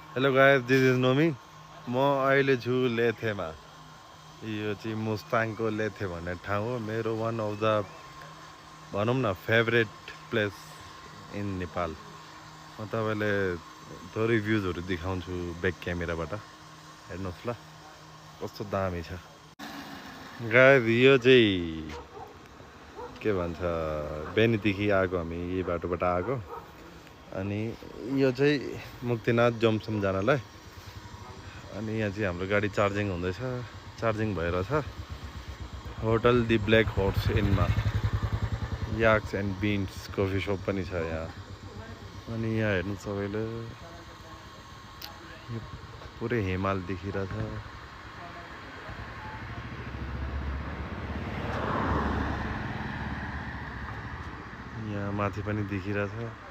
Hello guys, this is Nomi. म अहिले छु लेथेमा। यो चाहिँ मुस्ताङको लेथे भन्ने ठाउँ हो। मेरो वान अफ द भनौँ न फेभरेट प्लेस इन नेपाल। म तपाईँलाई थोरै भ्युजहरू देखाउँछु ब्याक क्यामेराबाट। हेर्नुहोस् ल कस्तो दामी छ। गाइस यो चाहिँ के भन्छ, बेनीदेखि आएको हामी यही बाटोबाट आएको। अनि यो चाहिँ मुक्तिनाथ जम्सन जानलाई। अनि यहाँ चाहिँ हाम्रो गाडी चार्जिङ हुँदैछ, चार्जिङ भइरहेछ। होटल दि ब्ल्याक हर्स इनमा yaks and beans coffee shop पनि छ यहाँ। अनि यहाँ हेर्नु सबैले, यो पुरै हिमाल देखिरहेछ। यहाँ माथि पनि देखिरहेछ।